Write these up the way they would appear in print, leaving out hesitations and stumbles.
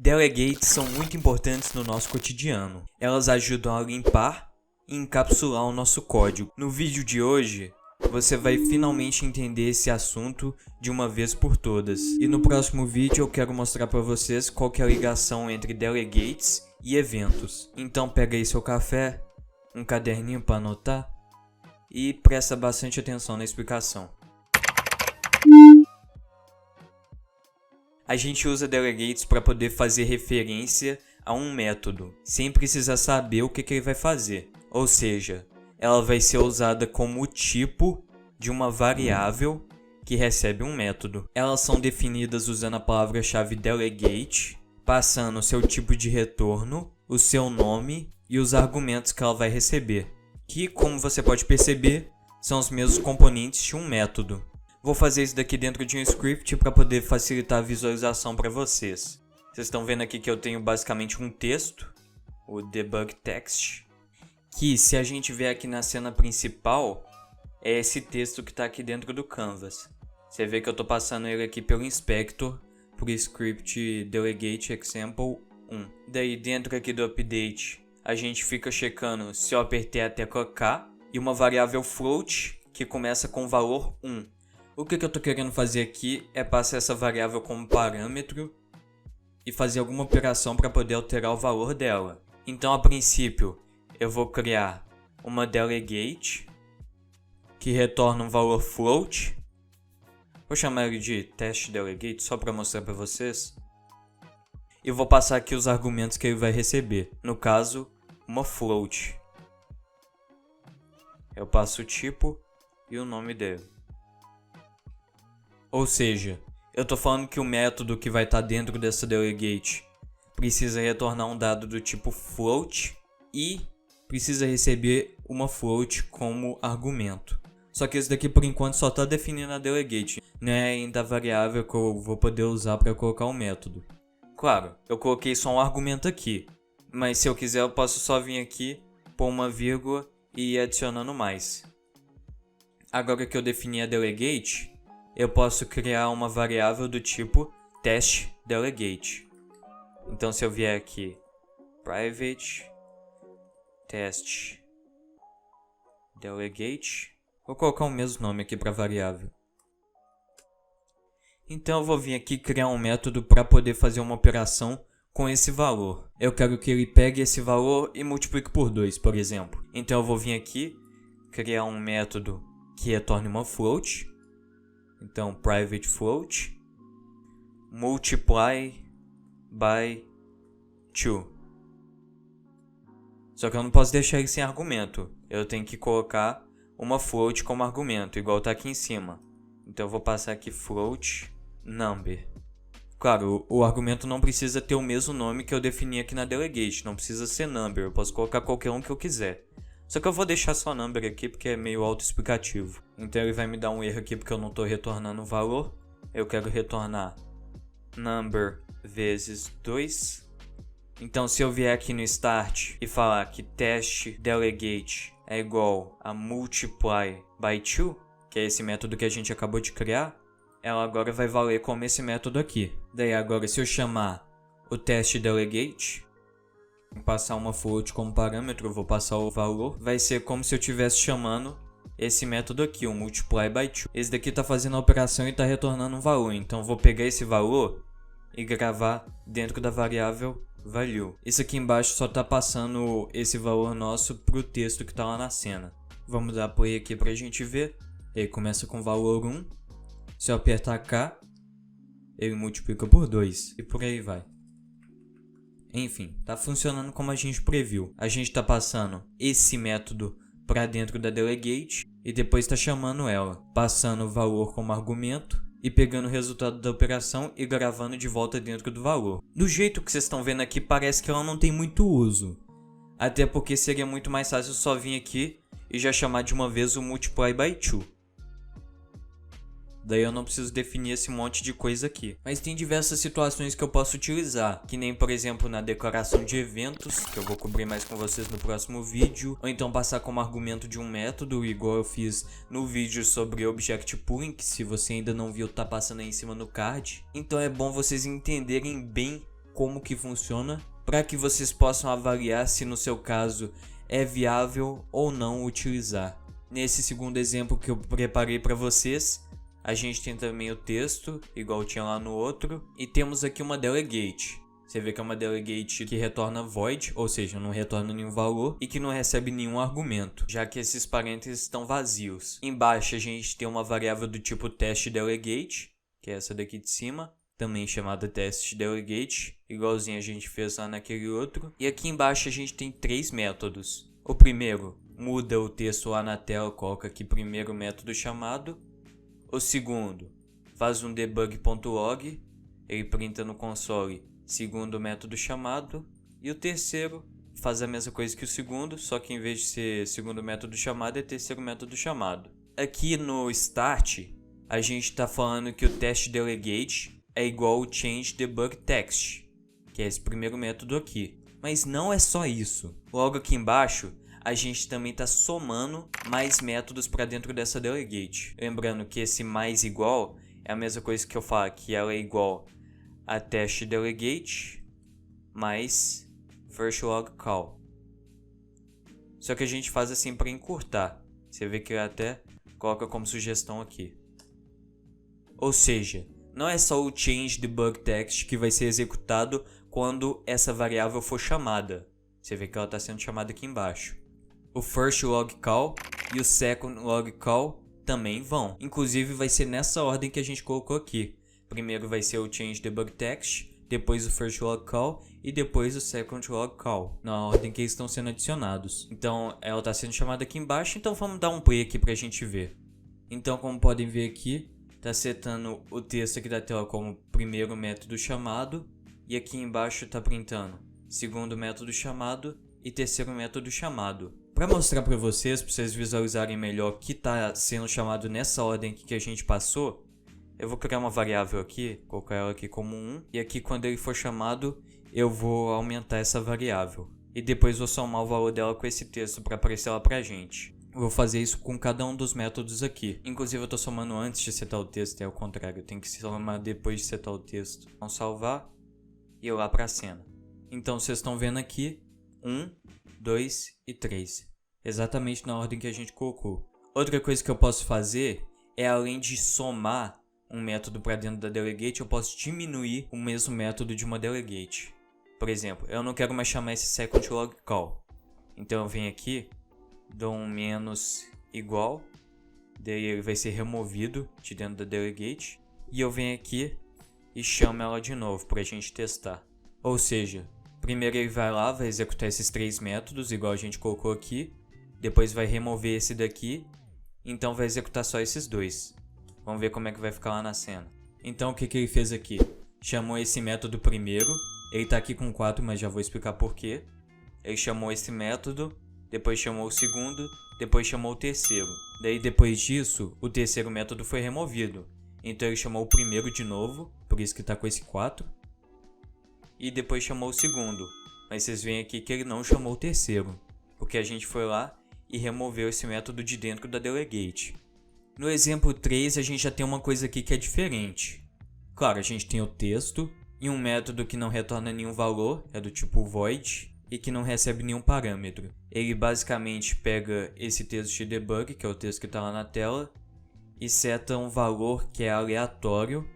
Delegates são muito importantes no nosso cotidiano. Elas ajudam a limpar e encapsular o nosso código. No vídeo de hoje, você vai finalmente entender esse assunto de uma vez por todas. E no próximo vídeo eu quero mostrar para vocês qual que é a ligação entre delegates e eventos. Então pega aí seu café, um caderninho para anotar e presta bastante atenção na explicação. A gente usa delegates para poder fazer referência a um método, sem precisar saber o que ele vai fazer. Ou seja, ela vai ser usada como o tipo de uma variável que recebe um método. Elas são definidas usando a palavra-chave delegate, passando o seu tipo de retorno, o seu nome e os argumentos que ela vai receber, que, como você pode perceber, são os mesmos componentes de um método. Vou fazer isso daqui dentro de um script para poder facilitar a visualização para vocês. Vocês estão vendo aqui que eu tenho basicamente um texto, o debug text, que se a gente ver aqui na cena principal, é esse texto que está aqui dentro do canvas. Você vê que eu estou passando ele aqui pelo inspector, por script delegate example 1. Daí dentro aqui do update, a gente fica checando se eu apertei a tecla K e uma variável float que começa com o valor 1. O que eu estou querendo fazer aqui é passar essa variável como parâmetro e fazer alguma operação para poder alterar o valor dela. Então, a princípio, eu vou criar uma delegate que retorna um valor float. Vou chamar ele de test delegate só para mostrar para vocês. E vou passar aqui os argumentos que ele vai receber. No caso, uma float. Eu passo o tipo e o nome dele. Ou seja, eu estou falando que o método que vai estar dentro dessa delegate precisa retornar um dado do tipo float e precisa receber uma float como argumento. Só que esse daqui por enquanto só está definindo a delegate, não é ainda a variável que eu vou poder usar para colocar o método. Claro, eu coloquei só um argumento aqui, mas se eu quiser eu posso só vir aqui, pôr uma vírgula e ir adicionando mais. Agora que eu defini a delegate, eu posso criar uma variável do tipo test delegate. Então se eu vier aqui, private test delegate, vou colocar o mesmo nome aqui para a variável. Então eu vou vir aqui criar um método para poder fazer uma operação com esse valor. Eu quero que ele pegue esse valor e multiplique por 2, por exemplo. Então eu vou vir aqui, criar um método que retorne uma float. Então, private float multiply by 2. Só que eu não posso deixar ele sem argumento. Eu tenho que colocar uma float como argumento, igual está aqui em cima. Então, eu vou passar aqui float number. Claro, o argumento não precisa ter o mesmo nome que eu defini aqui na delegate. Não precisa ser number. Eu posso colocar qualquer um que eu quiser. Só que eu vou deixar só number aqui porque é meio autoexplicativo. Então ele vai me dar um erro aqui porque eu não estou retornando o valor. Eu quero retornar number vezes 2. Então se eu vier aqui no start e falar que test delegate é igual a multiply by 2, que é esse método que a gente acabou de criar, ela agora vai valer como esse método aqui. Daí agora se eu chamar o test delegate, passar uma float como parâmetro, eu vou passar o valor, vai ser como se eu estivesse chamando esse método aqui, o multiply by 2. Esse daqui está fazendo a operação e está retornando um valor, então eu vou pegar esse valor e gravar dentro da variável value. Isso aqui embaixo só está passando esse valor nosso para o texto que está lá na cena. Vamos dar play aqui para a gente ver. Ele começa com valor 1, se eu apertar K, ele multiplica por 2 e por aí vai. Enfim, está funcionando como a gente previu. A gente está passando esse método para dentro da delegate e depois está chamando ela, passando o valor como argumento e pegando o resultado da operação e gravando de volta dentro do valor. Do jeito que vocês estão vendo aqui, parece que ela não tem muito uso. Até porque seria muito mais fácil só vir aqui e já chamar de uma vez o multiply by 2. Daí eu não preciso definir esse monte de coisa aqui. Mas tem diversas situações que eu posso utilizar, que nem por exemplo na declaração de eventos, que eu vou cobrir mais com vocês no próximo vídeo, ou então passar como argumento de um método, igual eu fiz no vídeo sobre Object Pooling, que se você ainda não viu tá passando aí em cima no card. Então é bom vocês entenderem bem como que funciona, para que vocês possam avaliar se no seu caso é viável ou não utilizar. Nesse segundo exemplo que eu preparei para vocês, a gente tem também o texto, igual tinha lá no outro, e temos aqui uma delegate. Você vê que é uma delegate que retorna void, ou seja, não retorna nenhum valor e que não recebe nenhum argumento, já que esses parênteses estão vazios. Embaixo a gente tem uma variável do tipo testDelegate, que é essa daqui de cima, também chamada testDelegate, igualzinho a gente fez lá naquele outro. E aqui embaixo a gente tem 3 métodos. O primeiro muda o texto lá na tela, coloca aqui primeiro método chamado. O segundo faz um debug.log, ele printa no console segundo método chamado. E o terceiro faz a mesma coisa que o segundo, só que em vez de ser segundo método chamado, é terceiro método chamado. Aqui no start, a gente está falando que o testDelegate é igual ao changeDebugText, que é esse primeiro método aqui. Mas não é só isso. Logo aqui embaixo, a gente também está somando mais métodos para dentro dessa delegate. Lembrando que esse mais igual é a mesma coisa que eu falo, que ela é igual a testDelegate mais firstLogCall. Só que a gente faz assim para encurtar. Você vê que ele até coloca como sugestão aqui. Ou seja, não é só o changeDebugText que vai ser executado quando essa variável for chamada. Você vê que ela está sendo chamada aqui embaixo. O firstLogCall e o secondLogCall também vão. Inclusive vai ser nessa ordem que a gente colocou aqui. Primeiro vai ser o changeDebugText, depois o firstLogCall e depois o secondLogCall, na ordem que eles estão sendo adicionados. Então ela está sendo chamada aqui embaixo, então vamos dar um play aqui para a gente ver. Então, como podem ver aqui, está setando o texto aqui da tela como primeiro método chamado, e aqui embaixo está printando segundo método chamado e terceiro método chamado. Para mostrar para vocês visualizarem melhor o que está sendo chamado nessa ordem que a gente passou, eu vou criar uma variável aqui, colocar ela aqui como 1, e aqui quando ele for chamado, eu vou aumentar essa variável. E depois vou somar o valor dela com esse texto para aparecer lá pra gente. Vou fazer isso com cada um dos métodos aqui. Inclusive eu estou somando antes de setar o texto, é o contrário. Eu tenho que somar depois de setar o texto. Vamos salvar e ir lá para a cena. Então vocês estão vendo aqui 1, 2 e 3. Exatamente na ordem que a gente colocou. Outra coisa que eu posso fazer é, além de somar um método para dentro da delegate, eu posso diminuir o mesmo método de uma delegate. Por exemplo, eu não quero mais chamar esse secondLogCall. Então eu venho aqui, dou um menos igual, daí ele vai ser removido de dentro da delegate, e eu venho aqui e chamo ela de novo para a gente testar. Ou seja, primeiro ele vai lá, vai executar esses 3 métodos igual a gente colocou aqui, depois vai remover esse daqui, então vai executar só esses 2. Vamos ver como é que vai ficar lá na cena. Então o que ele fez aqui? Chamou esse método primeiro, ele está aqui com 4, mas já vou explicar por quê. Ele chamou esse método, depois chamou o segundo, depois chamou o terceiro. Daí depois disso, o terceiro método foi removido. Então ele chamou o primeiro de novo, por isso que está com esse 4. E depois chamou o segundo. Mas vocês veem aqui que ele não chamou o terceiro, porque a gente foi lá e removeu esse método de dentro da delegate. No exemplo 3 a gente já tem uma coisa aqui que é diferente. Claro, a gente tem o texto e um método que não retorna nenhum valor, é do tipo void, e que não recebe nenhum parâmetro. Ele basicamente pega esse texto de debug, que é o texto que está lá na tela, e seta um valor que é aleatório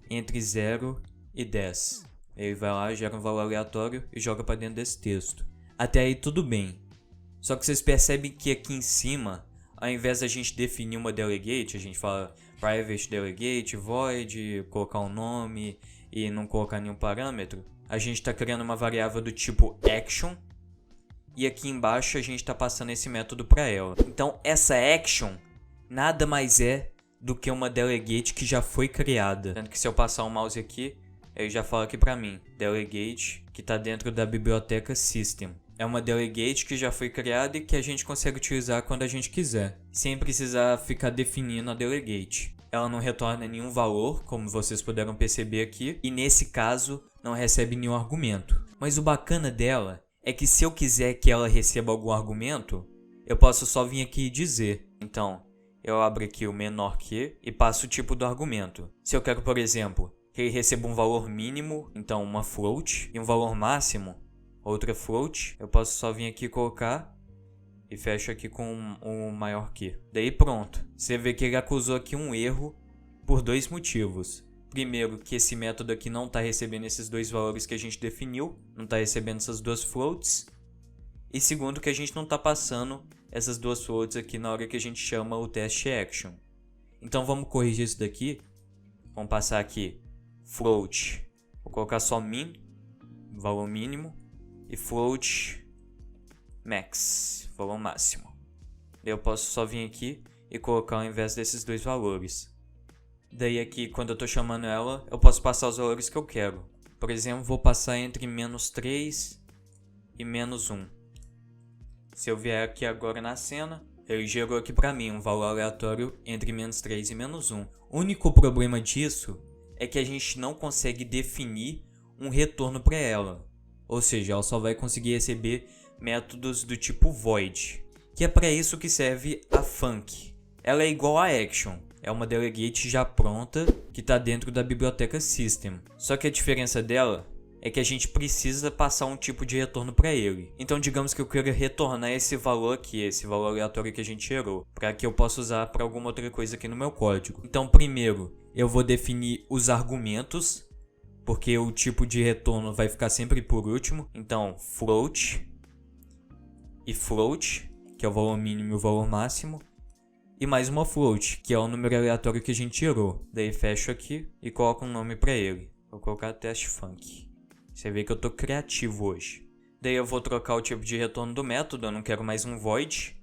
entre 0 e 10. Ele vai lá, gera um valor aleatório e joga para dentro desse texto. Até aí tudo bem. Só que vocês percebem que aqui em cima, ao invés da gente definir uma delegate, a gente fala private delegate, void, colocar um nome e não colocar nenhum parâmetro, a gente está criando uma variável do tipo action e aqui embaixo a gente está passando esse método para ela. Então essa action nada mais é do que uma delegate que já foi criada. Tanto que se eu passar o mouse aqui, ele já fala aqui para mim, delegate que está dentro da biblioteca system. É uma delegate que já foi criada e que a gente consegue utilizar quando a gente quiser, sem precisar ficar definindo a delegate. Ela não retorna nenhum valor, como vocês puderam perceber aqui, e nesse caso não recebe nenhum argumento. Mas o bacana dela é que se eu quiser que ela receba algum argumento, eu posso só vir aqui e dizer. Então, eu abro aqui o menor que e passo o tipo do argumento. Se eu quero, por exemplo, que ele receba um valor mínimo, então uma float, e um valor máximo, outra float. Eu posso só vir aqui e colocar e fecho aqui com o maior que. Daí pronto. Você vê que ele acusou aqui um erro por dois motivos. Primeiro, que esse método aqui não está recebendo esses dois valores que a gente definiu, não está recebendo essas duas floats. E segundo, que a gente não está passando essas duas floats aqui na hora que a gente chama o teste action. Então vamos corrigir isso daqui. Vamos passar aqui float. Vou colocar só min, valor mínimo, e float max, valor máximo. Eu posso só vir aqui e colocar ao invés desses dois valores. Daí aqui, quando eu estou chamando ela, eu posso passar os valores que eu quero. Por exemplo, vou passar entre -3 e -1. Se eu vier aqui agora na cena, ele gerou aqui para mim um valor aleatório entre -3 e -1. O único problema disso é que a gente não consegue definir um retorno para ela. Ou seja, ela só vai conseguir receber métodos do tipo void, que é para isso que serve a func. Ela é igual a action, é uma delegate já pronta que está dentro da biblioteca system. Só que a diferença dela é que a gente precisa passar um tipo de retorno para ele. Então digamos que eu queira retornar esse valor aqui, esse valor aleatório que a gente gerou, para que eu possa usar para alguma outra coisa aqui no meu código. Então primeiro eu vou definir os argumentos, porque o tipo de retorno vai ficar sempre por último. Então float e float, que é o valor mínimo e o valor máximo, e mais uma float, que é o número aleatório que a gente tirou. Daí fecho aqui e coloco um nome para ele. Vou colocar teste func. Você vê que eu tô criativo hoje. Daí eu vou trocar o tipo de retorno do método. Eu não quero mais um void,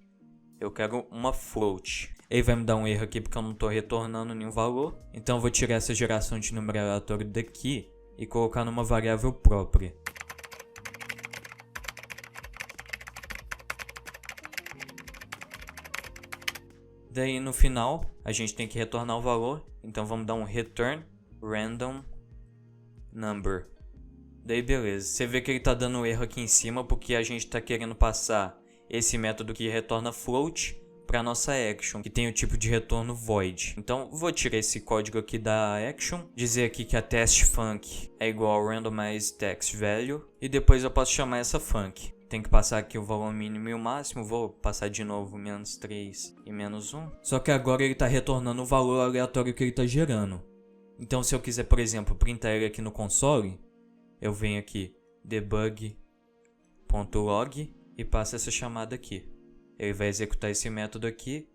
eu quero uma float. Ele vai me dar um erro aqui porque eu não tô retornando nenhum valor. Então eu vou tirar essa geração de número aleatório daqui e colocar numa variável própria. Daí no final a gente tem que retornar o valor. Então vamos dar um return random number. Daí beleza, você vê que ele tá dando erro aqui em cima porque a gente tá querendo passar esse método que retorna float para nossa action, que tem o tipo de retorno void. Então vou tirar esse código aqui da action, dizer aqui que a teste func é igual ao randomize text value, e depois eu posso chamar essa func. Tem que passar aqui o valor mínimo e o máximo, vou passar de novo -3 e -1. Só que agora ele tá retornando o valor aleatório que ele tá gerando. Então se eu quiser, por exemplo, printar ele aqui no console, eu venho aqui debug.log e passo essa chamada aqui. Ele vai executar esse método aqui,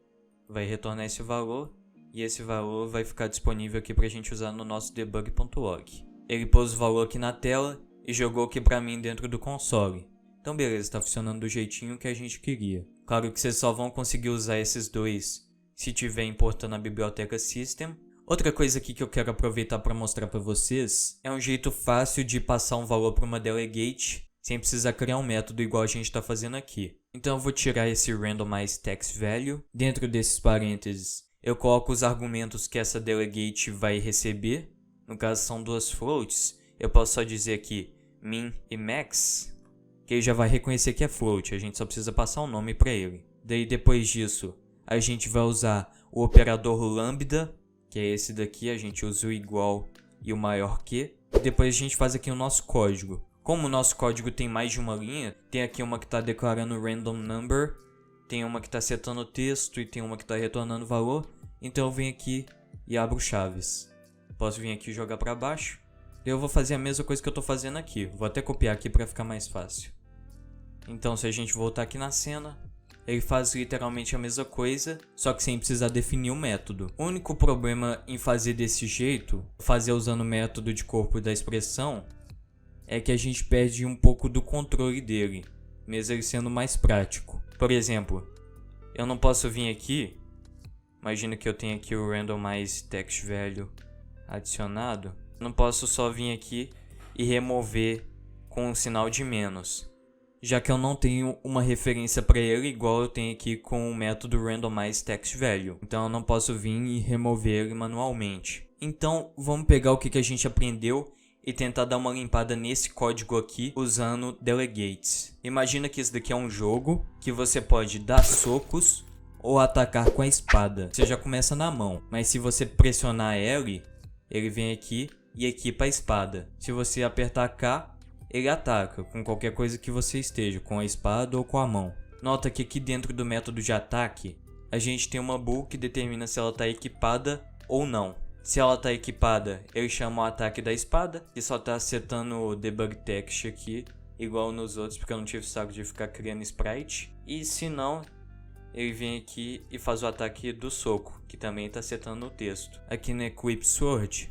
vai retornar esse valor, e esse valor vai ficar disponível aqui para a gente usar no nosso debug.log. Ele pôs o valor aqui na tela e jogou aqui para mim dentro do console. Então beleza, está funcionando do jeitinho que a gente queria. Claro que vocês só vão conseguir usar esses dois se tiver importando a biblioteca system. Outra coisa aqui que eu quero aproveitar para mostrar para vocês é um jeito fácil de passar um valor para uma delegate sem precisar criar um método igual a gente está fazendo aqui. Então eu vou tirar esse randomize text value. Dentro desses parênteses eu coloco os argumentos que essa delegate vai receber. No caso são duas floats. Eu posso só dizer aqui min e max, que ele já vai reconhecer que é float. A gente só precisa passar um nome para ele. Daí depois disso a gente vai usar o operador lambda, que é esse daqui. A gente usa o igual e o maior que. Depois a gente faz aqui o nosso código. Como o nosso código tem mais de uma linha, tem aqui uma que está declarando random number, tem uma que está setando o texto e tem uma que está retornando o valor. Então eu venho aqui e abro chaves. Posso vir aqui e jogar para baixo. Eu vou fazer a mesma coisa que eu estou fazendo aqui. Vou até copiar aqui para ficar mais fácil. Então se a gente voltar aqui na cena, ele faz literalmente a mesma coisa, só que sem precisar definir o método. O único problema em fazer desse jeito, fazer usando o método de corpo da expressão, é que a gente perde um pouco do controle dele, mesmo ele sendo mais prático. Por exemplo, eu não posso vir aqui, imagina que eu tenho aqui o randomize text value adicionado, não posso só vir aqui e remover com um sinal de menos, já que eu não tenho uma referência para ele igual eu tenho aqui com o método randomize text value. Então eu não posso vir e remover ele manualmente. Então vamos pegar o que a gente aprendeu e tentar dar uma limpada nesse código aqui usando delegates. Imagina que isso daqui é um jogo que você pode dar socos ou atacar com a espada. Você já começa na mão, mas se você pressionar L, ele vem aqui e equipa a espada. Se você apertar K, ele ataca com qualquer coisa que você esteja, com a espada ou com a mão. Nota que aqui dentro do método de ataque, a gente tem uma bool que determina se ela está equipada ou não. Se ela está equipada, ele chama o ataque da espada, que só está setando o debug text aqui, igual nos outros, porque eu não tive saco de ficar criando sprite. E se não, ele vem aqui e faz o ataque do soco, que também está setando o texto. Aqui no Equip Sword,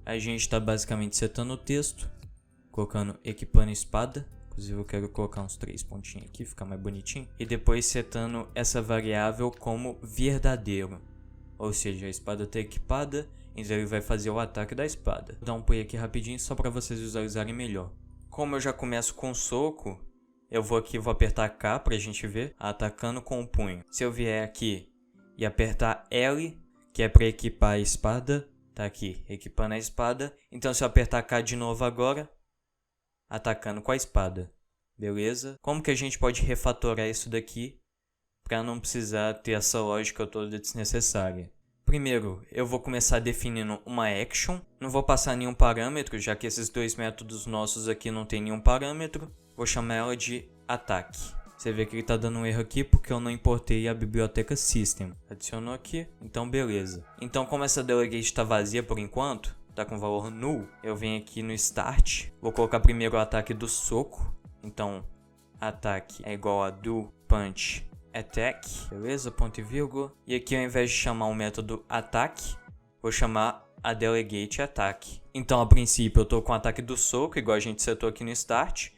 a gente está basicamente setando o texto, colocando equipando espada. Inclusive eu quero colocar uns 3 pontinhos aqui, ficar mais bonitinho. E depois setando essa variável como verdadeiro. Ou seja, a espada está equipada, então ele vai fazer o ataque da espada. Vou dar um play aqui rapidinho só para vocês visualizarem melhor. Como eu já começo com soco, eu vou aqui, vou apertar K pra gente ver, atacando com o punho. Se eu vier aqui e apertar L, que é para equipar a espada, tá aqui, equipando a espada. Então se eu apertar K de novo agora, atacando com a espada. Beleza? Como que a gente pode refatorar isso daqui para não precisar ter essa lógica toda desnecessária? Primeiro, eu vou começar definindo uma action. Não vou passar nenhum parâmetro, já que esses dois métodos nossos aqui não tem nenhum parâmetro. Vou chamar ela de ataque. Você vê que ele está dando um erro aqui porque eu não importei a biblioteca system. Adicionou aqui, então beleza. Então como essa delegate está vazia por enquanto, tá com valor null, eu venho aqui no start, vou colocar primeiro o ataque do soco. Então ataque é igual a do punch attack, beleza? Ponto e vírgula. E aqui ao invés de chamar o método ataque, vou chamar a delegate ataque. Então a princípio eu tô com o ataque do soco, igual a gente setou aqui no start.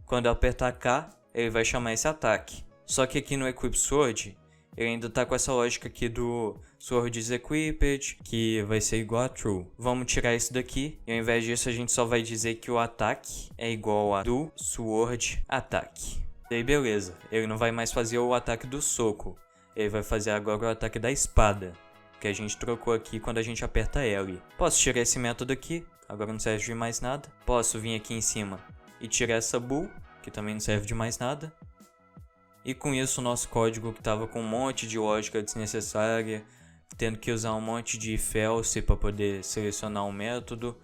Quando eu apertar K, ele vai chamar esse ataque. Só que aqui no Equip Sword, ele ainda tá com essa lógica aqui do Sword is equipped, que vai ser igual a true. Vamos tirar isso daqui, e ao invés disso a gente só vai dizer que o ataque é igual a do Sword Attack. Daí beleza, ele não vai mais fazer o ataque do soco, ele vai fazer agora o ataque da espada, que a gente trocou aqui quando a gente aperta L. Posso tirar esse método aqui, agora não serve de mais nada. Posso vir aqui em cima e tirar essa bool, que também não serve de mais nada. E com isso o nosso código que estava com um monte de lógica desnecessária, tendo que usar um monte de if else para poder selecionar um método,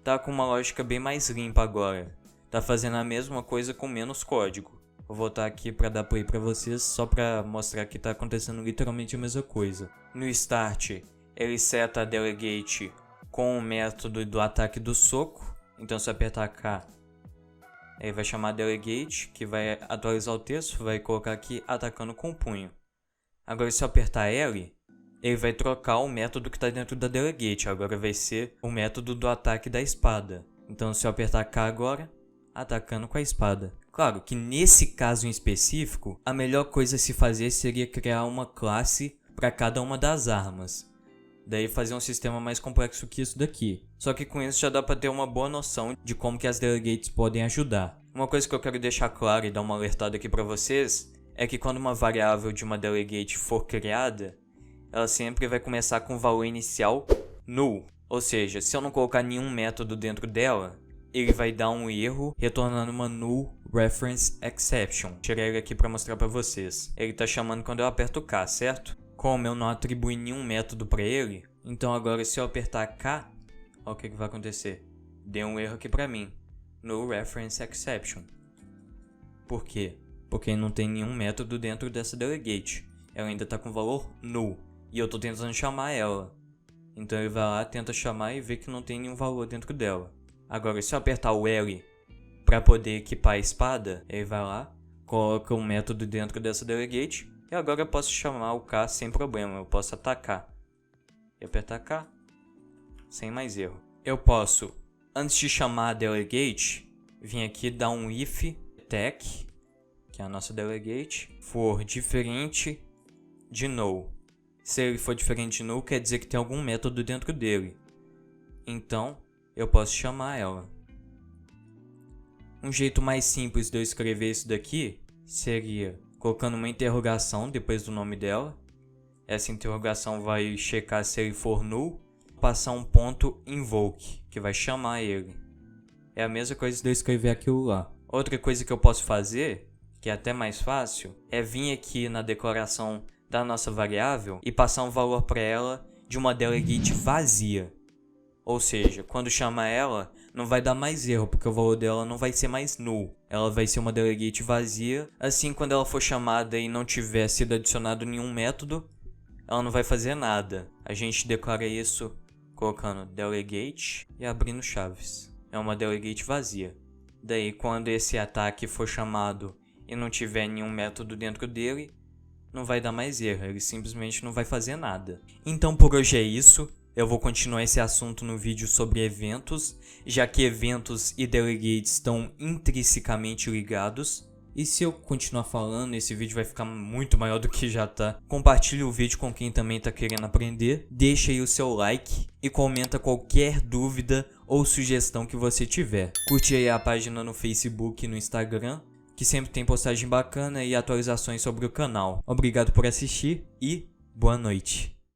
tá com uma lógica bem mais limpa agora. Tá fazendo a mesma coisa com menos código. Vou voltar aqui para dar play para vocês, só para mostrar que tá acontecendo literalmente a mesma coisa. No start, ele seta a delegate com o método do ataque do soco. Então se eu apertar K, ele vai chamar delegate, que vai atualizar o texto, vai colocar aqui atacando com o punho. Agora se eu apertar L, ele vai trocar o método que está dentro da delegate. Agora vai ser o método do ataque da espada. Então se eu apertar K agora, atacando com a espada. Claro que nesse caso em específico, a melhor coisa a se fazer seria criar uma classe para cada uma das armas. Daí fazer um sistema mais complexo que isso daqui. Só que com isso já dá para ter uma boa noção de como que as delegates podem ajudar. Uma coisa que eu quero deixar claro e dar uma alertada aqui para vocês é que quando uma variável de uma delegate for criada, ela sempre vai começar com o valor inicial null. Ou seja, se eu não colocar nenhum método dentro dela, ele vai dar um erro retornando uma null reference exception. Tirei ele aqui para mostrar para vocês. Ele está chamando quando eu aperto K, certo? Como eu não atribuí nenhum método para ele, então agora se eu apertar K, olha o que vai acontecer. Deu um erro aqui para mim. Null reference exception. Por quê? Porque não tem nenhum método dentro dessa delegate. Ela ainda está com valor null. E eu estou tentando chamar ela. Então ele vai lá, tenta chamar e vê que não tem nenhum valor dentro dela. Agora se eu apertar o L para poder equipar a espada, ele vai lá, coloca um método dentro dessa delegate. E agora eu posso chamar o K sem problema. Eu posso atacar. E apertar K. Sem mais erro. Eu posso, antes de chamar a delegate, vir aqui dar um if attack, que é a nossa delegate, for diferente de null. Se ele for diferente de null, quer dizer que tem algum método dentro dele. Então, eu posso chamar ela. Um jeito mais simples de eu escrever isso daqui seria colocando uma interrogação depois do nome dela. Essa interrogação vai checar se ele for null. Passar um ponto invoke, que vai chamar ele. É a mesma coisa de eu escrever aquilo lá. Outra coisa que eu posso fazer, que é até mais fácil, é vir aqui na declaração da nossa variável e passar um valor para ela de uma delegate vazia. Ou seja, quando chama ela, não vai dar mais erro, porque o valor dela não vai ser mais null. Ela vai ser uma delegate vazia. Assim, quando ela for chamada e não tiver sido adicionado nenhum método, ela não vai fazer nada. A gente declara isso colocando delegate e abrindo chaves. É uma delegate vazia. Daí, quando esse ataque for chamado e não tiver nenhum método dentro dele, não vai dar mais erro, ele simplesmente não vai fazer nada. Então por hoje é isso. Eu vou continuar esse assunto no vídeo sobre eventos, já que eventos e delegates estão intrinsecamente ligados. E se eu continuar falando, esse vídeo vai ficar muito maior do que já tá. Compartilhe o vídeo com quem também tá querendo aprender. Deixa aí o seu like e comenta qualquer dúvida ou sugestão que você tiver. Curte aí a página no Facebook e no Instagram, que sempre tem postagem bacana e atualizações sobre o canal. Obrigado por assistir e boa noite.